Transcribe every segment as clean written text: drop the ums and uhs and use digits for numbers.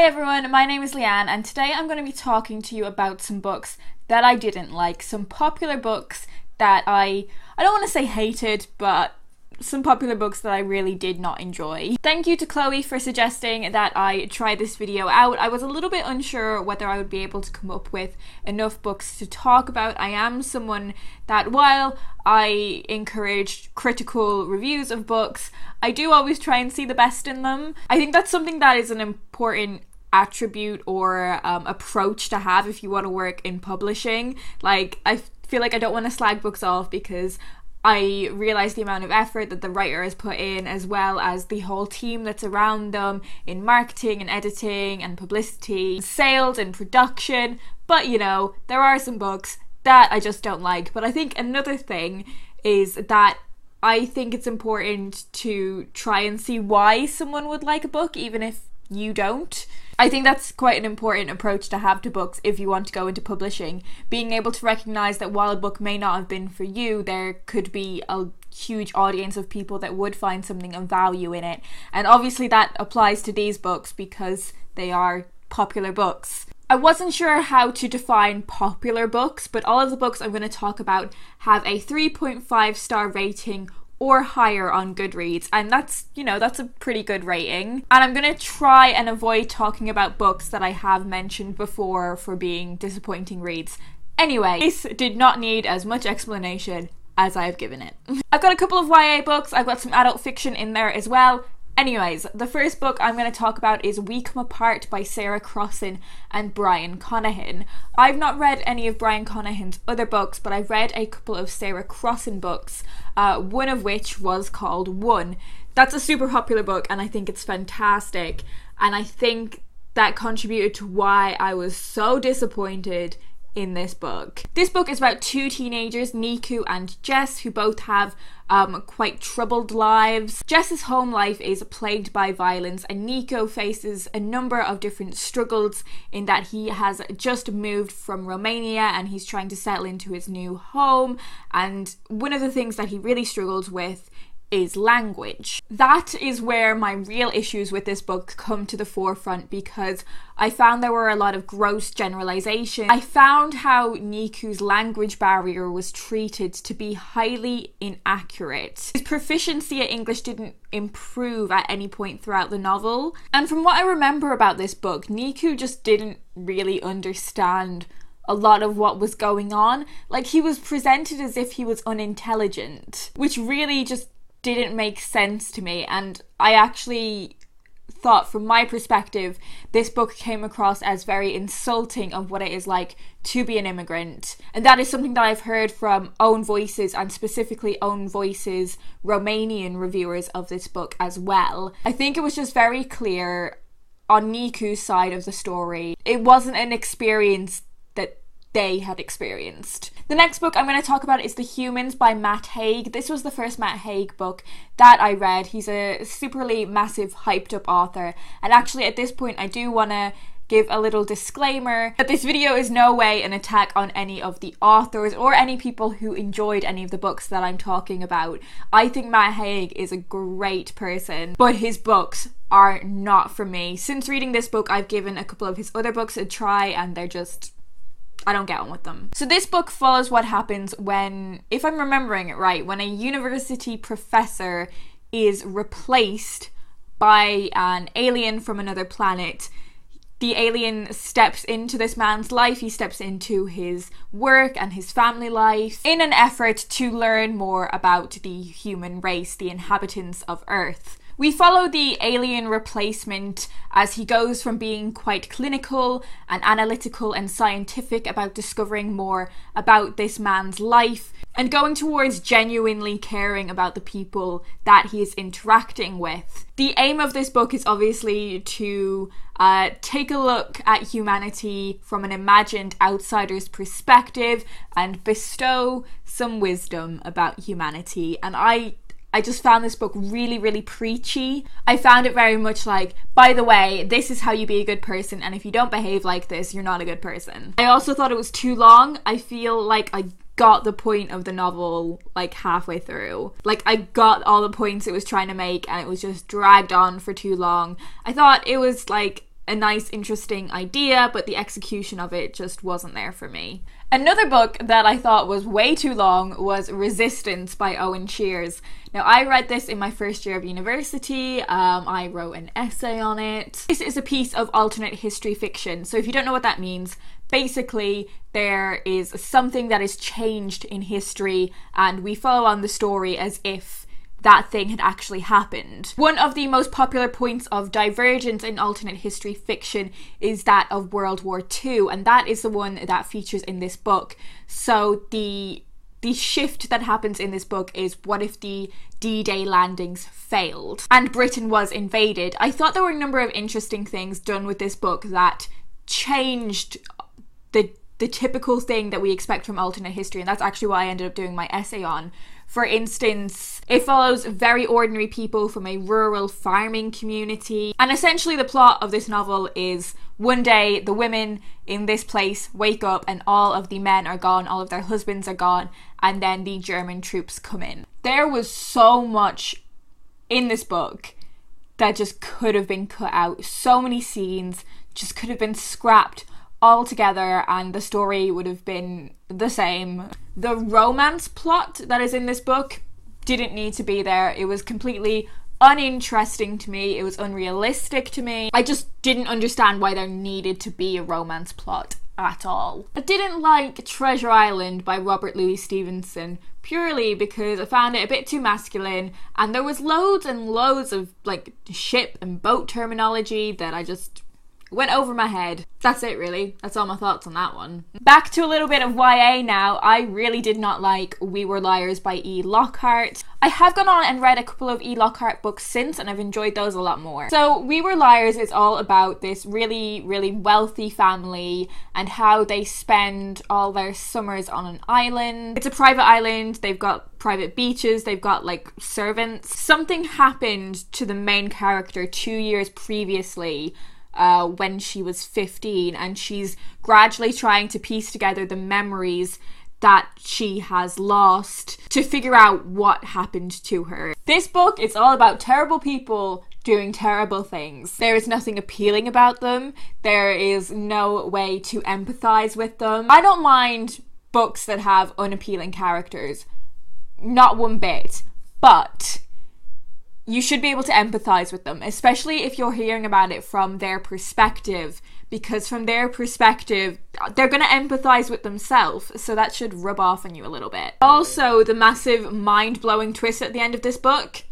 Hi everyone, my name is Leanne and today I'm going to be talking to you about some books that I didn't like, some popular books that I don't want to say hated, but some popular books that I really did not enjoy. Thank you to Chloe for suggesting that I try this video out. I was a little bit unsure whether I would be able to come up with enough books to talk about. I am someone that, while I encourage critical reviews of books, I do always try and see the best in them. I think that's something that is an important attribute or approach to have if you want to work in publishing. Like, I feel like I don't want to slag books off because I realise the amount of effort that the writer has put in, as well as the whole team that's around them in marketing and editing and publicity, sales and production. But you know, there are some books that I just don't like. But I think another thing is that I think it's important to try and see why someone would like a book, even if you don't. I think that's quite an important approach to have to books if you want to go into publishing. Being able to recognise that while a book may not have been for you, there could be a huge audience of people that would find something of value in it. And obviously that applies to these books because they are popular books. I wasn't sure how to define popular books, but all of the books I'm going to talk about have a 3.5 star rating or higher on Goodreads, and that's, you know, that's a pretty good rating. And I'm gonna try and avoid talking about books that I have mentioned before for being disappointing reads. Anyway, this did not need as much explanation as I've given it. I've got a couple of YA books, I've got some adult fiction in there as well. Anyways, the first book I'm going to talk about is We Come Apart by Sarah Crossan and Brian Conahan. I've not read any of Brian Conahan's other books, but I've read a couple of Sarah Crossan books, one of which was called One. That's a super popular book and I think it's fantastic, and I think that contributed to why I was so disappointed in this book. This book is about two teenagers, Niku and Jess, who both have quite troubled lives. Jess's home life is plagued by violence, and Nico faces a number of different struggles in that he has just moved from Romania and he's trying to settle into his new home, and one of the things that he really struggles with is language. That is where my real issues with this book come to the forefront, because I found there were a lot of gross generalizations. I found how Niku's language barrier was treated to be highly inaccurate. His proficiency at English didn't improve at any point throughout the novel. And from what I remember about this book, Niku just didn't really understand a lot of what was going on. Like, he was presented as if he was unintelligent, which really just didn't make sense to me. And I actually thought, from my perspective, this book came across as very insulting of what it is like to be an immigrant. And that is something that I've heard from Own Voices, and specifically Own Voices Romanian reviewers of this book as well. I think it was just very clear on Niku's side of the story, it wasn't an experience that they had experienced. The next book I'm going to talk about is The Humans by Matt Haig. This was the first Matt Haig book that I read. He's a superly massive, hyped up author. And actually at this point I do want to give a little disclaimer that this video is no way an attack on any of the authors or any people who enjoyed any of the books that I'm talking about. I think Matt Haig is a great person, but his books are not for me. Since reading this book, I've given a couple of his other books a try and they're just, I don't get on with them. So this book follows what happens when, if I'm remembering it right, when a university professor is replaced by an alien from another planet. The alien steps into this man's life, he steps into his work and his family life in an effort to learn more about the human race, the inhabitants of Earth. We follow the alien replacement as he goes from being quite clinical and analytical and scientific about discovering more about this man's life and going towards genuinely caring about the people that he is interacting with. The aim of this book is obviously to take a look at humanity from an imagined outsider's perspective and bestow some wisdom about humanity. And I just found this book really, really preachy. I found it very much like, by the way, this is how you be a good person, and if you don't behave like this, you're not a good person. I also thought it was too long. I feel like I got the point of the novel like halfway through. Like, I got all the points it was trying to make and it was just dragged on for too long. I thought it was like a nice, interesting idea, but the execution of it just wasn't there for me. Another book that I thought was way too long was Resistance by Owen Shears. Now, I read this in my first year of university. I wrote an essay on it. This is a piece of alternate history fiction. So if you don't know what that means, basically there is something that is changed in history and we follow on the story as if that thing had actually happened. One of the most popular points of divergence in alternate history fiction is that of World War II, and that is the one that features in this book. So the shift that happens in this book is, what if the D-Day landings failed and Britain was invaded? I thought there were a number of interesting things done with this book that changed the typical thing that we expect from alternate history, and that's actually what I ended up doing my essay on. For instance, it follows very ordinary people from a rural farming community, and essentially the plot of this novel is one day the women in this place wake up and all of the men are gone, all of their husbands are gone, and then the German troops come in. There was so much in this book that just could have been cut out. So many scenes just could have been scrapped altogether and the story would have been the same. The romance plot that is in this book didn't need to be there. It was completely uninteresting to me. It was unrealistic to me. I just didn't understand why there needed to be a romance plot at all. I didn't like Treasure Island by Robert Louis Stevenson purely because I found it a bit too masculine and there was loads and loads of like ship and boat terminology that I just went over my head. That's it really. That's all my thoughts on that one. Back to a little bit of YA now. I really did not like We Were Liars by E. Lockhart. I have gone on and read a couple of E. Lockhart books since and I've enjoyed those a lot more. So We Were Liars is all about this really, really wealthy family and how they spend all their summers on an island. It's a private island. They've got private beaches. They've got like servants. Something happened to the main character 2 years previously when she was 15, and she's gradually trying to piece together the memories that she has lost to figure out what happened to her. This book is all about terrible people doing terrible things. There is nothing appealing about them. There is no way to empathize with them. I don't mind books that have unappealing characters, not one bit, but you should be able to empathize with them, especially if you're hearing about it from their perspective, because from their perspective, they're going to empathize with themselves, so that should rub off on you a little bit. Also, the massive mind-blowing twist at the end of this book.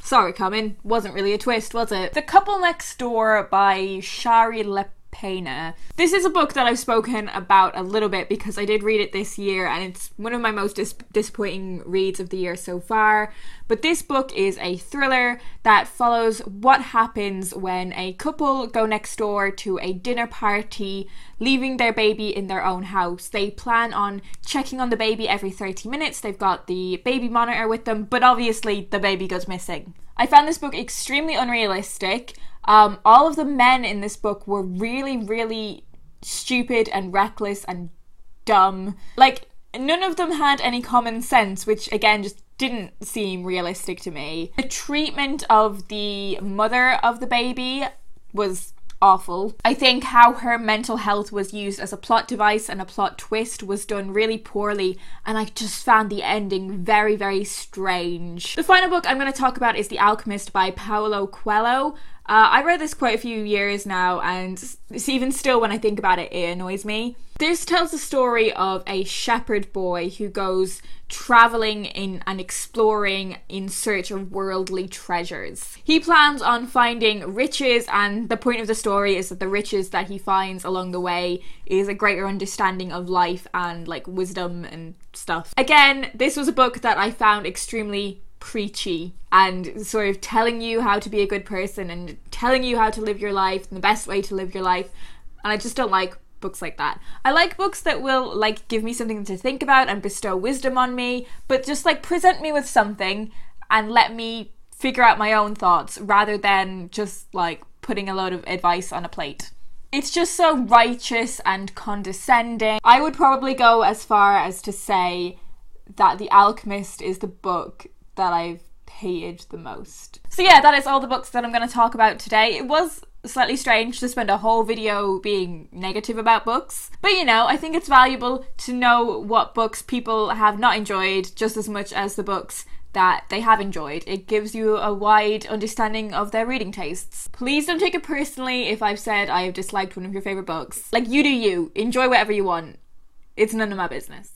Saw it coming. Wasn't really a twist, was it? The Couple Next Door by Shari Lepena. This is a book that I've spoken about a little bit because I did read it this year and it's one of my most disappointing reads of the year so far. But this book is a thriller that follows what happens when a couple go next door to a dinner party, leaving their baby in their own house. They plan on checking on the baby every 30 minutes. They've got the baby monitor with them, but obviously the baby goes missing. I found this book extremely unrealistic. All of the men in this book were really, really stupid and reckless and dumb. Like, none of them had any common sense, which again just didn't seem realistic to me. The treatment of the mother of the baby was awful. I think how her mental health was used as a plot device and a plot twist was done really poorly, and I just found the ending very, very strange. The final book I'm going to talk about is The Alchemist by Paulo Coelho. I read this quite a few years now, and even still when I think about it, it annoys me. This tells the story of a shepherd boy who goes travelling in and exploring in search of worldly treasures. He plans on finding riches, and the point of the story is that the riches that he finds along the way is a greater understanding of life and like wisdom and stuff. Again, this was a book that I found extremely preachy and sort of telling you how to be a good person and telling you how to live your life and the best way to live your life, and I just don't like books like that. I like books that will like give me something to think about and bestow wisdom on me, but just like present me with something and let me figure out my own thoughts rather than just like putting a load of advice on a plate. It's just so righteous and condescending. I would probably go as far as to say that The Alchemist is the book that I've hated the most. So yeah, that is all the books that I'm going to talk about today. It was slightly strange to spend a whole video being negative about books. But you know, I think it's valuable to know what books people have not enjoyed just as much as the books that they have enjoyed. It gives you a wide understanding of their reading tastes. Please don't take it personally if I've said I have disliked one of your favourite books. Like, you do you. Enjoy whatever you want. It's none of my business.